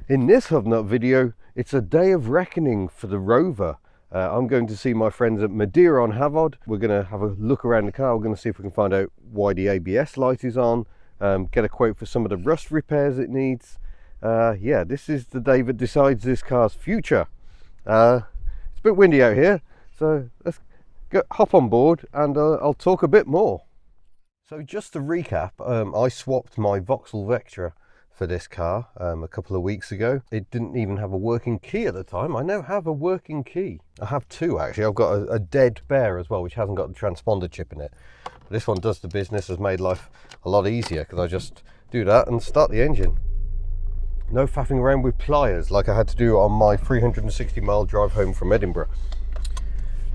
In this Hubnut video, it's a day of reckoning for the Rover. I'm going to see my friends at Madeira on Havod. We're going to have a look around the car. We're going to see if we can find out why the ABS light is on, get a quote for some of the rust repairs it needs. Yeah, this is the day that decides this car's future. It's a bit windy out here, so let's hop on board and I'll talk a bit more. So just to recap, I swapped my Vauxhall Vectra for this car a couple of weeks ago. It didn't even have a working key at the time. I now have a working key. I have two actually. I've got a dead bear as well, which hasn't got the transponder chip in it. But this one does the business, has made life a lot easier because I just do that and start the engine. No faffing around with pliers like I had to do on my 360-mile drive home from Edinburgh.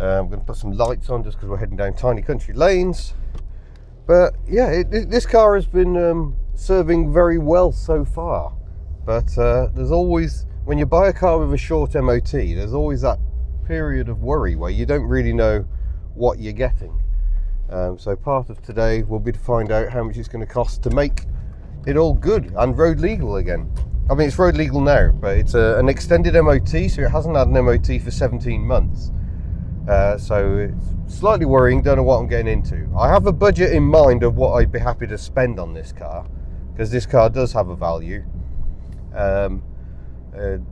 I'm going to put some lights on just because we're heading down tiny country lanes. But yeah, this car has been serving very well so far, but there's always, when you buy a car with a short MOT, there's always that period of worry where you don't really know what you're getting. So part of today will be to find out how much it's going to cost to make it all good and road legal again. I mean, it's road legal now, but it's an extended MOT, so it hasn't had an MOT for 17 months. So it's slightly worrying, don't know what I'm getting into. I have a budget in mind of what I'd be happy to spend on this car, because this car does have a value.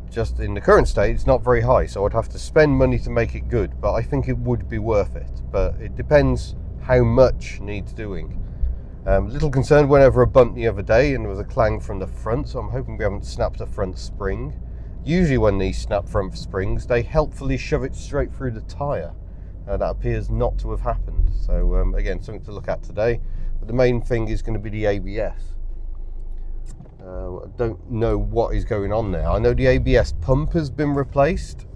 Just in the current state, it's not very high, so I'd have to spend money to make it good, but I think it would be worth it. But it depends how much needs doing. A little concerned whenever a bump the other day and there was a clang from the front, so I'm hoping we haven't snapped a front spring. Usually when these snap front springs, they helpfully shove it straight through the tyre. That appears not to have happened. So again, something to look at today. But the main thing is going to be the ABS. I don't know what is going on there. I know the ABS pump has been replaced.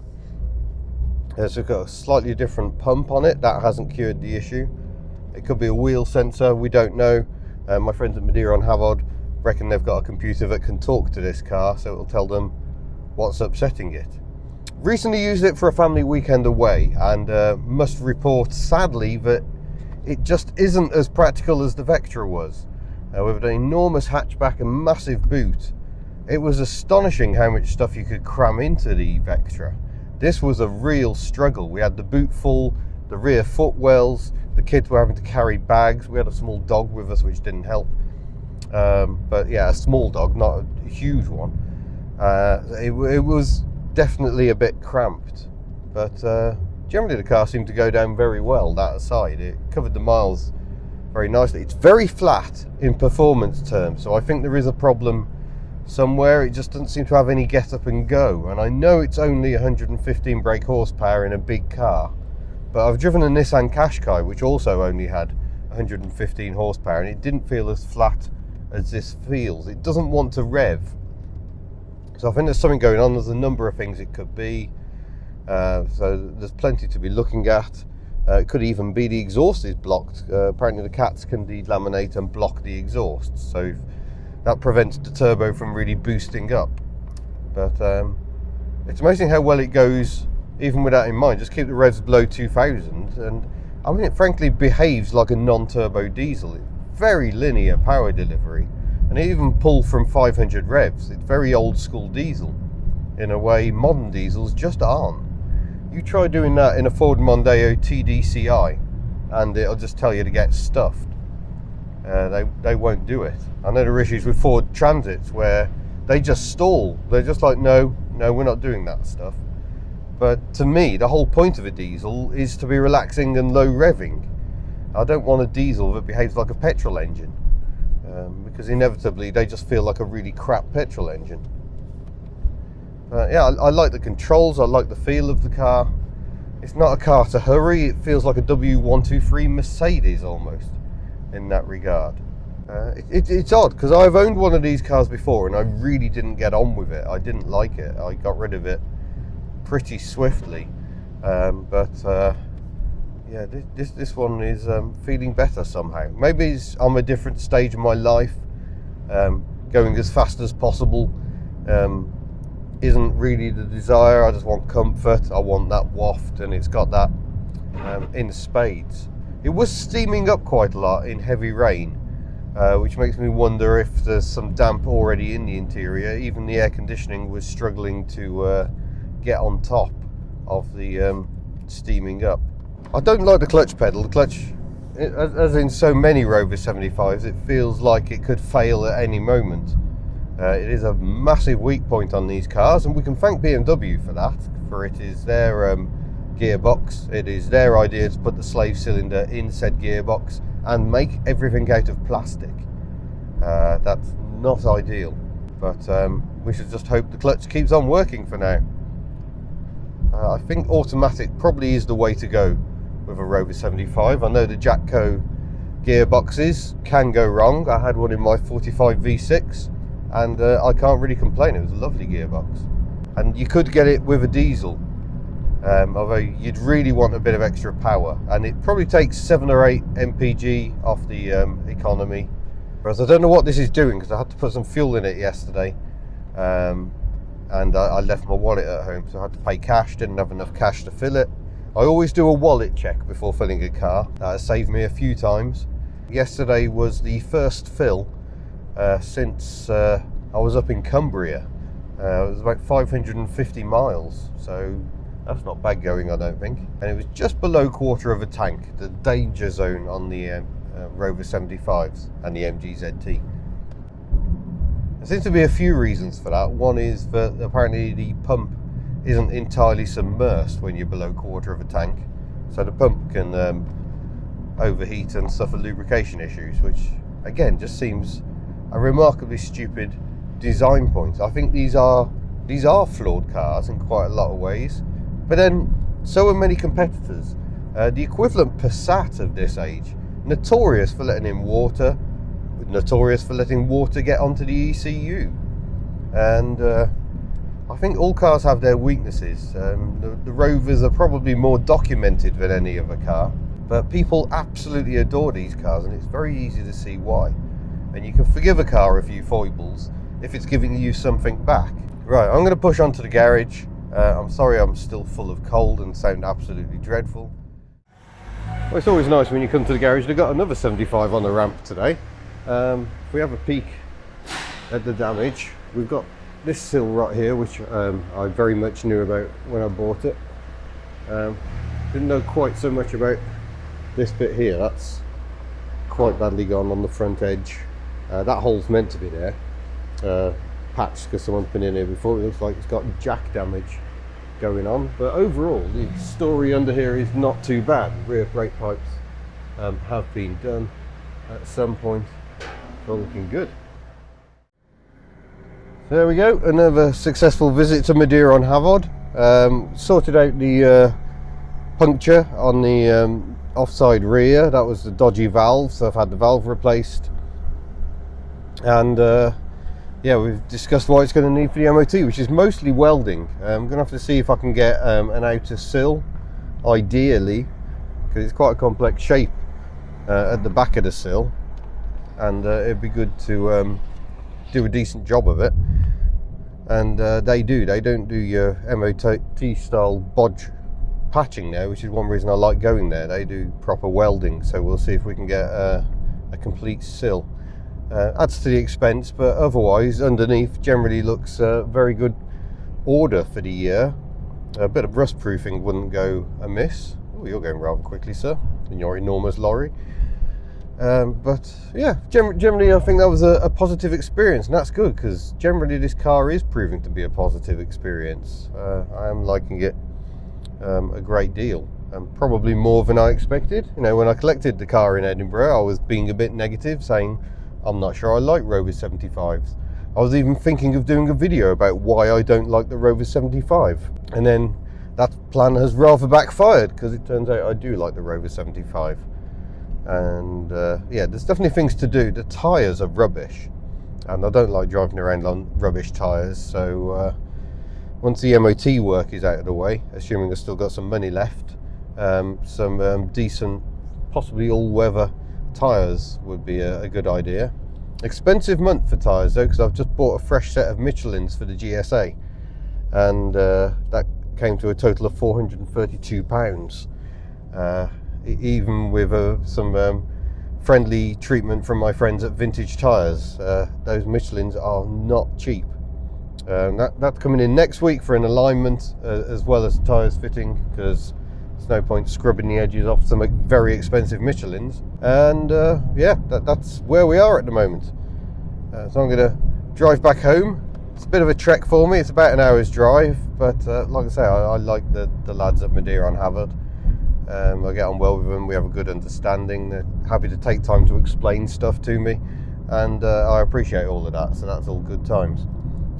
It's got a slightly different pump on it. That hasn't cured the issue. It could be a wheel sensor, we don't know. My friends at Madeira on Havod reckon they've got a computer that can talk to this car, so it'll tell them what's upsetting it. Recently used it for a family weekend away, and must report sadly that it just isn't as practical as the Vectra was. With an enormous hatchback and massive boot, it was astonishing how much stuff you could cram into the Vectra. This was a real struggle. We had the boot full, the rear footwells, the kids were having to carry bags. We had a small dog with us, which didn't help. But yeah, a small dog, not a huge one. It was definitely a bit cramped, but generally the car seemed to go down very well, that aside. It covered the miles very nicely. It's very flat in performance terms, so I think there is a problem somewhere. It just doesn't seem to have any get up and go, and I know it's only 115 brake horsepower in a big car, but I've driven a Nissan Qashqai which also only had 115 horsepower and it didn't feel as flat as this feels. It doesn't want to rev. So I think there's something going on. There's a number of things it could be. So there's plenty to be looking at. It could even be the exhaust is blocked. Apparently the cats can delaminate and block the exhaust, so that prevents the turbo from really boosting up. But it's amazing how well it goes even with that in mind. Just keep the revs below 2000 and I mean, it frankly behaves like a non-turbo diesel. It's very linear power delivery. And it even pulled from 500 revs. It's very old school diesel in a way modern diesels just aren't. You try doing that in a Ford Mondeo TDCi and it'll just tell you to get stuffed. They won't do it. I know there are issues with Ford Transits where they just stall. They're just like, no, we're not doing that stuff. But to me, the whole point of a diesel is to be relaxing and low revving. I don't want a diesel that behaves like a petrol engine. Because inevitably they just feel like a really crap petrol engine. Yeah, I like the controls, I like the feel of the car. It's not a car to hurry, it feels like a W123 Mercedes almost in that regard. It's odd because I've owned one of these cars before and I really didn't get on with it. I didn't like it, I got rid of it pretty swiftly. Yeah, this one is feeling better somehow. Maybe I'm a different stage of my life. Going as fast as possible isn't really the desire. I just want comfort. I want that waft, and it's got that in spades. It was steaming up quite a lot in heavy rain, which makes me wonder if there's some damp already in the interior. Even the air conditioning was struggling to get on top of the steaming up. I don't like the clutch pedal. The clutch, as in so many Rover 75s, it feels like it could fail at any moment. It is a massive weak point on these cars, and we can thank BMW for that, for it is their gearbox. It is their idea to put the slave cylinder in said gearbox and make everything out of plastic. That's not ideal, but we should just hope the clutch keeps on working for now. I think automatic probably is the way to go with a Rover 75. I know the Jatco gearboxes can go wrong. I had one in my 45 V6 and I can't really complain. It was a lovely gearbox, and you could get it with a diesel, although you'd really want a bit of extra power, and it probably takes 7 or 8 mpg off the economy. Whereas I don't know what this is doing, because I had to put some fuel in it yesterday, and I left my wallet at home, so I had to pay cash. Didn't have enough cash to fill it. I always do a wallet check before filling a car. That has saved me a few times. Yesterday was the first fill since I was up in Cumbria. It was about 550 miles, so that's not bad going, I don't think. And it was just below quarter of a tank, the danger zone on the Rover 75s and the MG ZT. There seems to be a few reasons for that. One is that apparently the pump isn't entirely submersed when you're below quarter of a tank, so the pump can overheat and suffer lubrication issues, which again just seems a remarkably stupid design point. I think these are flawed cars in quite a lot of ways, but then so are many competitors. The equivalent Passat of this age, notorious for letting in water, notorious for letting water get onto the ECU, and I think all cars have their weaknesses. The Rovers are probably more documented than any other car, but people absolutely adore these cars, and it's very easy to see why. And you can forgive a car a few foibles if it's giving you something back. Right, I'm going to push on to the garage. I'm sorry I'm still full of cold and sound absolutely dreadful. Well, it's always nice when you come to the garage. They've got another 75 on the ramp today. If we have a peek at the damage, we've got this sill right here, which I very much knew about when I bought it. Didn't know quite so much about this bit here. That's quite badly gone on the front edge. That hole's meant to be there, patched because someone's been in here before. It looks like it's got jack damage going on, but overall the story under here is not too bad. Rear brake pipes have been done at some point. It's all looking good. So there we go, another successful visit to Madeira on Havod. Sorted out the puncture on the offside rear. That was the dodgy valve, so I've had the valve replaced, and yeah, we've discussed what it's going to need for the MOT, which is mostly welding. I'm going to have to see if I can get an outer sill, ideally, because it's quite a complex shape at the back of the sill, and it'd be good to do a decent job of it. And they don't do your MOT style bodge patching there, which is one reason I like going there. They do proper welding, so we'll see if we can get a complete sill. Adds to the expense, but otherwise underneath generally looks very good order for the year. A bit of rust proofing wouldn't go amiss. Oh, you're going rather quickly, sir, in your enormous lorry. But yeah, generally I think that was a positive experience, and that's good, because generally this car is proving to be a positive experience. I am liking it a great deal, and probably more than I expected. You know, when I collected the car in Edinburgh, I was being a bit negative, saying I'm not sure I like Rover 75s. I was even thinking of doing a video about why I don't like the Rover 75, and then that plan has rather backfired, because it turns out I do like the Rover 75. And yeah, there's definitely things to do. The tyres are rubbish, and I don't like driving around on rubbish tyres, so once the MOT work is out of the way, assuming I've still got some money left, some decent, possibly all-weather tyres would be a good idea. Expensive month for tyres though, because I've just bought a fresh set of Michelins for the GSA, and that came to a total of £432. Even with some friendly treatment from my friends at Vintage Tyres. Those Michelins are not cheap. That's coming in next week for an alignment as well as tyres fitting, because there's no point scrubbing the edges off some very expensive Michelins. And yeah, that's where we are at the moment. So I'm going to drive back home. It's a bit of a trek for me. It's about an hour's drive, but like I say, I like the lads at Madeira and Havard. I get on well with them. We have a good understanding. They're happy to take time to explain stuff to me, and I appreciate all of that. So that's all good times.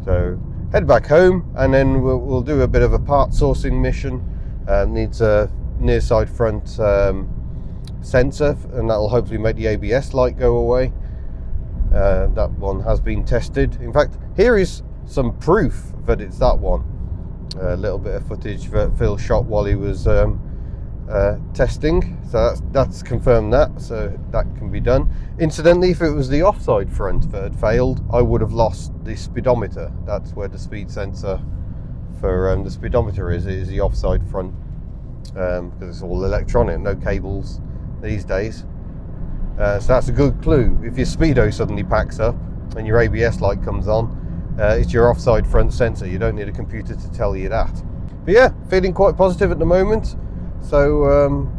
So head back home, and then we'll do a bit of a part sourcing mission. Needs a near side front sensor, and that will hopefully make the ABS light go away. That one has been tested. In fact, here is some proof that it's that one. A little bit of footage that Phil shot while he was testing, so that's confirmed that, so that can be done. Incidentally, if it was the offside front that had failed, I would have lost the speedometer. That's where the speed sensor for the speedometer is the offside front, because it's all electronic, no cables these days. So that's a good clue. If your speedo suddenly packs up and your ABS light comes on, it's your offside front sensor. You don't need a computer to tell you that. But yeah, feeling quite positive at the moment. So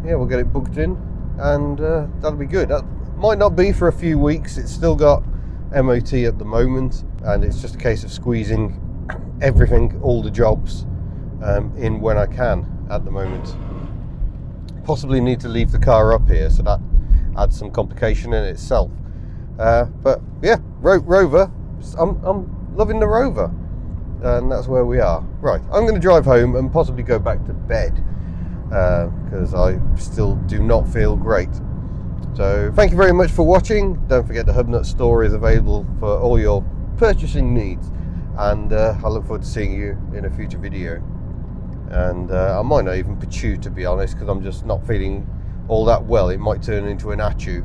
yeah, we'll get it booked in, and that'll be good. That might not be for a few weeks. It's still got MOT at the moment, and it's just a case of squeezing everything, all the jobs in when I can at the moment. Possibly need to leave the car up here, so that adds some complication in itself. But yeah, Rover, I'm loving the Rover, and that's where we are. Right, I'm going to drive home and possibly go back to bed, because I still do not feel great. So thank you very much for watching. Don't forget the Hubnut store is available for all your purchasing needs, and I look forward to seeing you in a future video. And I might not even pursue, to be honest, because I'm just not feeling all that well. It might turn into an Achu.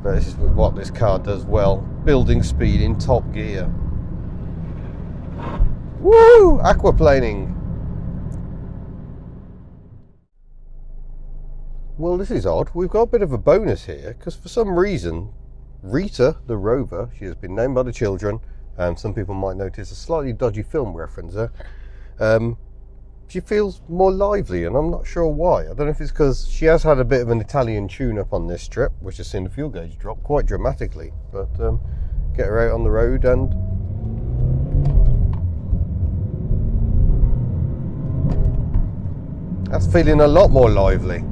But this is what this car does well. Building speed in top gear. Woo! Aquaplaning. Well, this is odd. We've got a bit of a bonus here, because for some reason, Rita, the Rover, she has been named by the children, and some people might notice a slightly dodgy film reference there. She feels more lively, and I'm not sure why. I don't know if it's because she has had a bit of an Italian tune-up on this trip, which has seen the fuel gauge drop quite dramatically. But get her out on the road, and that's feeling a lot more lively.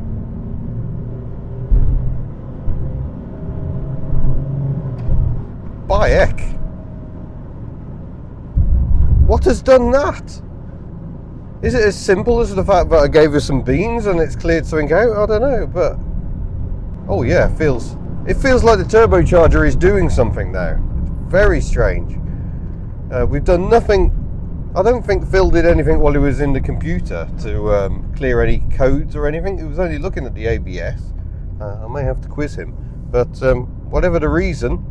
By heck! What has done that? Is it as simple as the fact that I gave her some beans and it's cleared something out? I don't know, but oh yeah, it feels like the turbocharger is doing something now. It's very strange. We've done nothing. I don't think Phil did anything while he was in the computer to clear any codes or anything. He was only looking at the ABS. I may have to quiz him, but whatever the reason,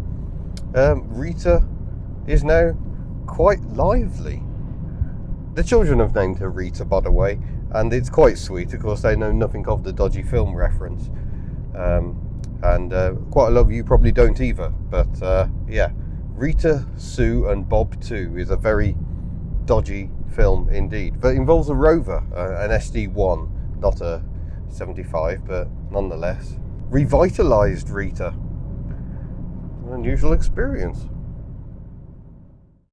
Rita is now quite lively. The children have named her Rita, by the way, and it's quite sweet. Of course, they know nothing of the dodgy film reference, and quite a lot of you probably don't either. But yeah, Rita, Sue and Bob 2 is a very dodgy film indeed, but it involves a Rover, an SD1, not a 75, but nonetheless. Revitalised Rita. An unusual experience.